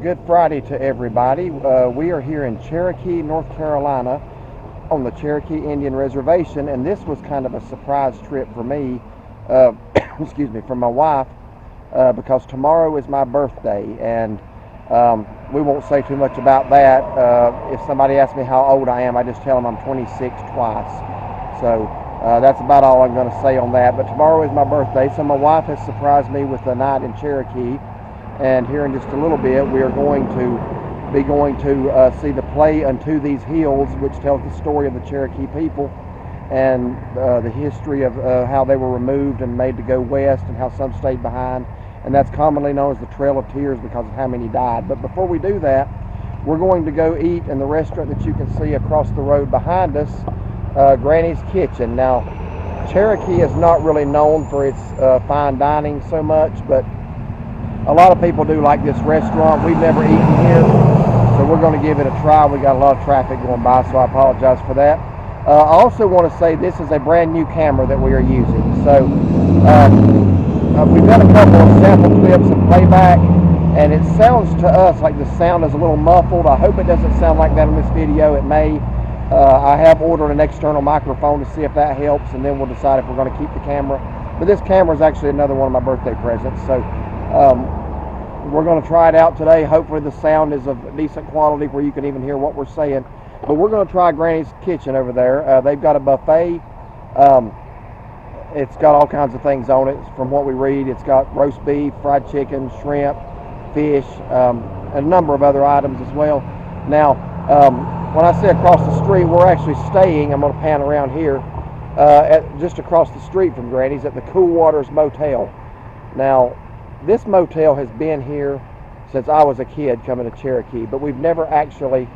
Good Friday to everybody. We are here in Cherokee, North Carolina on the Cherokee Indian Reservation, and this was kind of a surprise trip for me, excuse me, from my wife, because tomorrow is my birthday, and we won't say too much about that. If somebody asks me how old I am, I just tell them I'm 26 twice. So that's about all I'm going to say on that. But tomorrow is my birthday, so my wife has surprised me with a night in Cherokee. And here in just a little bit, we are going to see the play Unto These Hills, which tells the story of the Cherokee people and the history of how they were removed and made to go west and how some stayed behind. And that's commonly known as the Trail of Tears because of how many died. But before we do that, we're going to go eat in the restaurant that you can see across the road behind us, Granny's Kitchen. Now, Cherokee is not really known for its fine dining so much, but a lot of people do like this restaurant. We've never eaten here, so we're going to give it a try. We got a lot of traffic going by, so I apologize for that. I also want to say this is a brand new camera that we are using. So we've got a couple of sample clips of playback, and it sounds to us like the sound is a little muffled. I hope it doesn't sound like that in this video. It may. I have ordered an external microphone to see if that helps, and then we'll decide if we're going to keep the camera. But this camera is actually another one of my birthday presents, so we're going to try it out today. Hopefully the sound is of decent quality where you can even hear what we're saying. But we're going to try Granny's Kitchen over there. They've got a buffet. It's got all kinds of things on it. From what we read, it's got roast beef, fried chicken, shrimp, fish, and a number of other items as well. Now, when I say across the street, we're actually staying, I'm going to pan around here, just across the street from Granny's at the Cool Waters Motel. Now, this motel has been here since I was a kid coming to Cherokee, but we've never actually,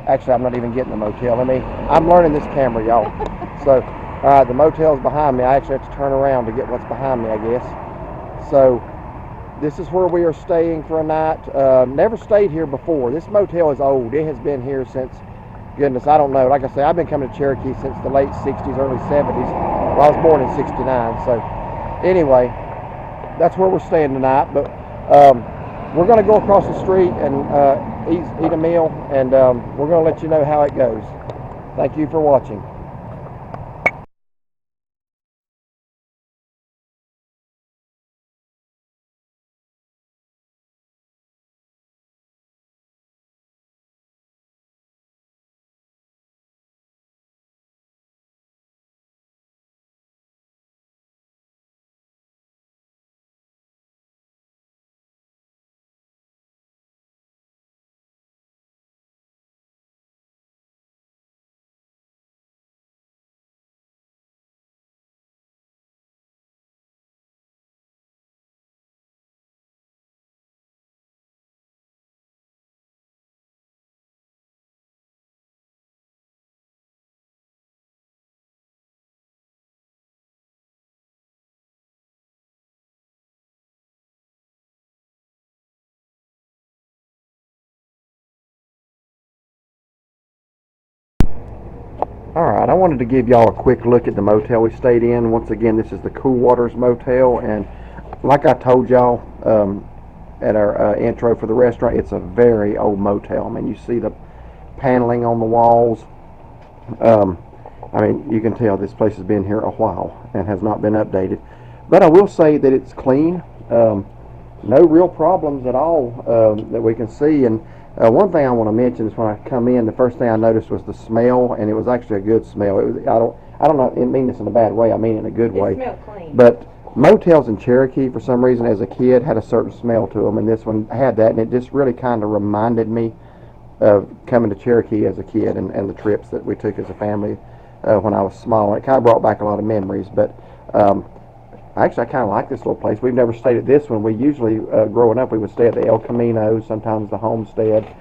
I'm not even getting the motel. I'm learning this camera, y'all. So, the motel's behind me. I actually have to turn around to get what's behind me, I guess. So, this is where we are staying for a night. Never stayed here before. This motel is old. It has been here since, goodness, I don't know. Like I say, I've been coming to Cherokee since the late 60s, early 70s. Well, I was born in 69, so anyway, that's where we're staying tonight. But we're going to go across the street and eat a meal, and we're going to let you know how it goes. Thank you for watching. Alright, I wanted to give y'all a quick look at the motel we stayed in. Once again, this is the Cool Waters Motel, and like I told y'all at our intro for the restaurant, it's a very old motel. I mean, you see the paneling on the walls. I mean, you can tell this place has been here a while and has not been updated. But I will say that it's clean. No real problems at all that we can see. And one thing I want to mention is when I come in, the first thing I noticed was the smell, and it was actually a good smell. It was, I don't know, I mean this in a bad way. I mean it in a good way. It smelled clean. But motels in Cherokee, for some reason, as a kid, had a certain smell to them, and this one had that, and it just really kind of reminded me of coming to Cherokee as a kid and the trips that we took as a family when I was small. And it kind of brought back a lot of memories. But actually, I kind of like this little place. We've never stayed at this one. We usually, growing up, we would stay at the El Camino, sometimes the Homestead.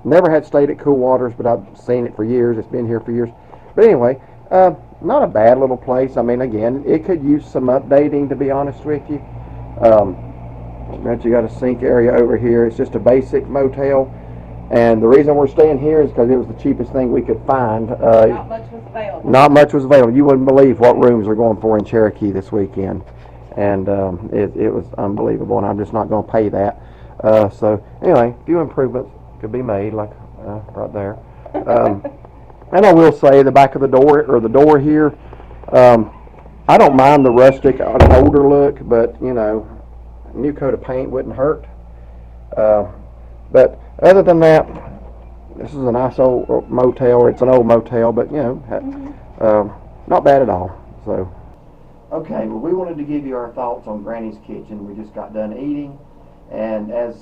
Never had stayed at Cool Waters, but I've seen it for years. It's been here for years. But anyway, not a bad little place. I mean, again, it could use some updating, to be honest with you. But you got a sink area over here. It's just a basic motel. And the reason we're staying here is because it was the cheapest thing we could find. Not much was available. Not much was available. You wouldn't believe what rooms are going for in Cherokee this weekend. And it was unbelievable, and I'm just not going to pay that. So anyway, a few improvements could be made, like right there. Um, and I will say the back of the door, or the door here, um, I don't mind the rustic, an older look, but a new coat of paint wouldn't hurt. Uh, but other than that, this is a nice old motel, or it's an old motel, but not bad at all. So, okay, well, we wanted to give you our thoughts on Granny's Kitchen. We just got done eating, and as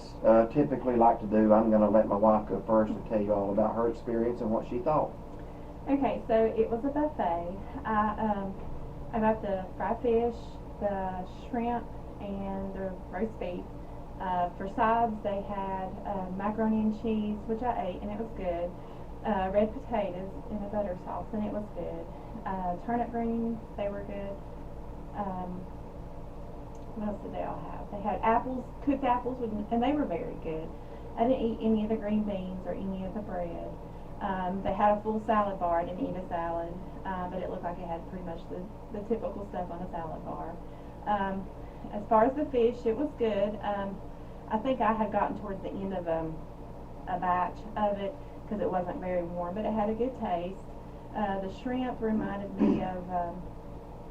typically like to do, I'm going to let my wife go first and tell you all about her experience and what she thought. Okay, so it was a buffet. I got the fried fish, the shrimp, and the roast beef. For sides, they had macaroni and cheese, which I ate, and it was good. Red potatoes in a butter sauce, and it was good. Turnip greens, they were good. What else did they all have? They had apples, cooked apples, and they were very good. I didn't eat any of the green beans or any of the bread. They had a full salad bar. I didn't eat a salad, but it looked like it had pretty much the typical stuff on a salad bar. As far as the fish, it was good. I think I had gotten towards the end of a batch of it because it wasn't very warm, but it had a good taste. The shrimp reminded me of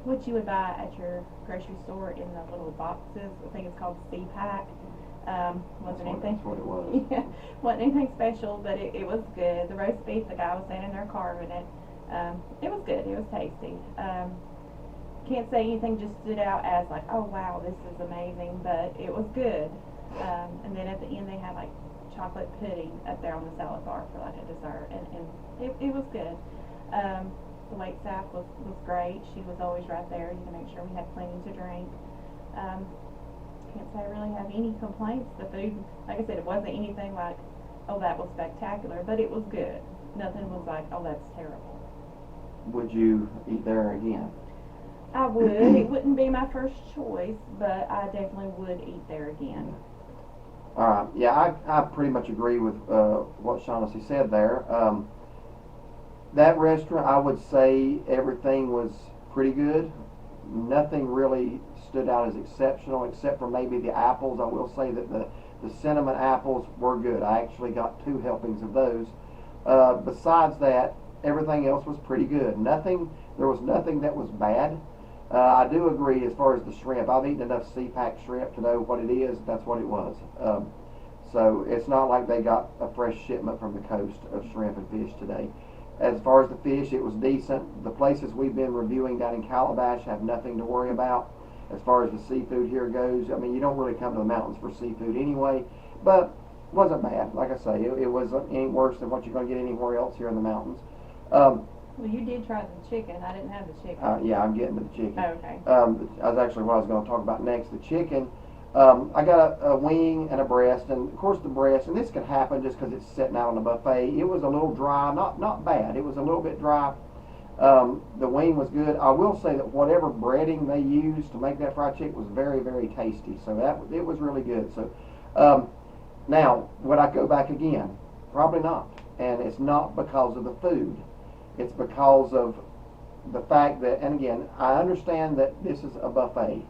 what you would buy at your grocery store in the little boxes. I think it's called C-Pack. Wasn't anything. That's what it was. Yeah, wasn't anything special, but it was good. The roast beef, the guy was standing there carving it. It was good. It was tasty. Can't say anything just stood out as like, oh wow, this is amazing, but it was good. And then at the end they had like chocolate pudding up there on the salad bar for like a dessert, and it was good. The wait staff was great. She was always right there to make sure we had plenty to drink. Can't say I really have any complaints. The food, like I said, it wasn't anything like, oh, that was spectacular, but it was good. Nothing was like, oh, that's terrible. Would you eat there again? I would. It wouldn't be my first choice, but I definitely would eat there again. All right. Yeah, I pretty much agree with what Shaughnessy said there. That restaurant, I would say everything was pretty good. Nothing really stood out as exceptional except for maybe the apples. I will say that the cinnamon apples were good. I actually got 2 helpings of those. Besides that, everything else was pretty good. There was nothing that was bad. I do agree as far as the shrimp. I've eaten enough C-Pack shrimp to know what it is. That's what it was. So it's not like they got a fresh shipment from the coast of shrimp and fish today. As far as the fish, it was decent. The places we've been reviewing down in Calabash have nothing to worry about. As far as the seafood here goes, I mean, you don't really come to the mountains for seafood anyway, but it wasn't bad. Like I say, it wasn't any worse than what you're going to get anywhere else here in the mountains. Well, you did try the chicken. I didn't have the chicken. Yeah, I'm getting to the chicken. Oh, okay. That's actually what I was going to talk about next. The chicken. I got a wing and a breast, and of course the breast, and this could happen just because it's sitting out on the buffet. It was a little dry, not bad. It was a little bit dry. The wing was good. I will say that whatever breading they used to make that fried chicken was very, very tasty. So it was really good. So now, would I go back again? Probably not. And it's not because of the food. It's because of the fact that, and again, I understand that this is a buffet.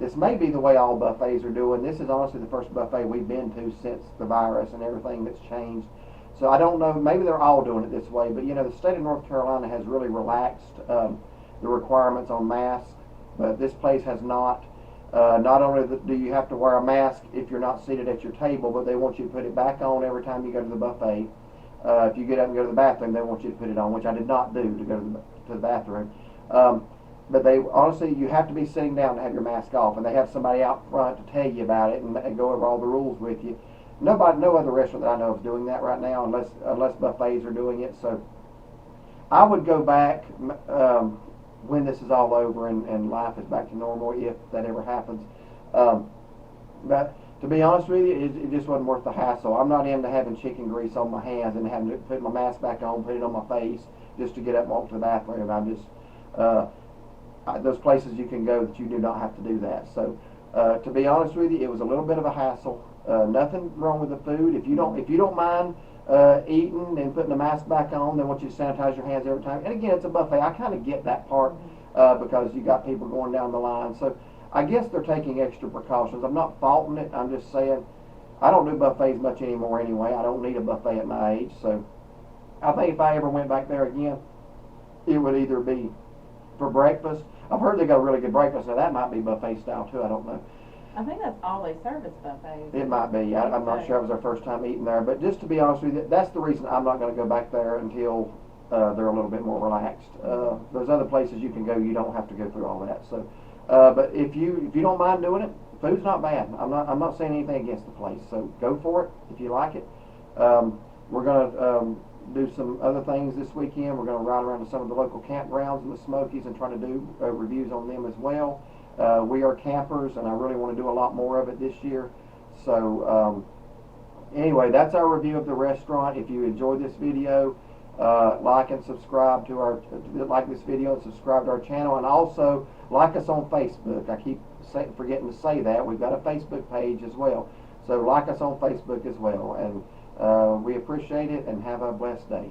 This may be the way all buffets are doing. This is honestly the first buffet we've been to since the virus and everything that's changed. So I don't know, maybe they're all doing it this way, but the state of North Carolina has really relaxed the requirements on masks, but this place has not. Not only do you have to wear a mask if you're not seated at your table, but they want you to put it back on every time you go to the buffet. If you get up and go to the bathroom, they want you to put it on, which I did not do to go to the bathroom. But they honestly, you have to be sitting down to have your mask off, and they have somebody out front to tell you about it and go over all the rules with you. No other restaurant that I know of is doing that right now, unless buffets are doing it. So I would go back when this is all over and life is back to normal, if that ever happens. But to be honest with you, it just wasn't worth the hassle. I'm not into having chicken grease on my hands and having to put my mask back on, put it on my face just to get up and walk to the bathroom. I'm just those places you can go that you do not have to do that. So to be honest with you, it was a little bit of a hassle. Nothing wrong with the food. If you don't mind eating and putting the mask back on, they want you to sanitize your hands every time. And again, it's a buffet. I kind of get that part because you got people going down the line. So I guess they're taking extra precautions. I'm not faulting it. I'm just saying I don't do buffets much anymore anyway. I don't need a buffet at my age. So I think if I ever went back there again, it would either be for breakfast. I've heard they got a really good breakfast. Now that might be buffet style too. I don't know. I think that's all they serve is buffets. It might be. I'm not sure. It was our first time eating there. But just to be honest with you, that's the reason I'm not going to go back there until they're a little bit more relaxed. There's other places you can go. You don't have to go through all that. So, but if you don't mind doing it, food's not bad. I'm not saying anything against the place. So go for it if you like it. We're going to do some other things this weekend. We're going to ride around to some of the local campgrounds in the Smokies and try to do reviews on them as well. We are campers, and I really want to do a lot more of it this year. So anyway, that's our review of the restaurant. If you enjoyed this video, like and subscribe to our like this video and subscribe to our channel, and also like us on Facebook. I keep forgetting to say that we've got a Facebook page as well. So like us on Facebook as well, and we appreciate it, and have a blessed day.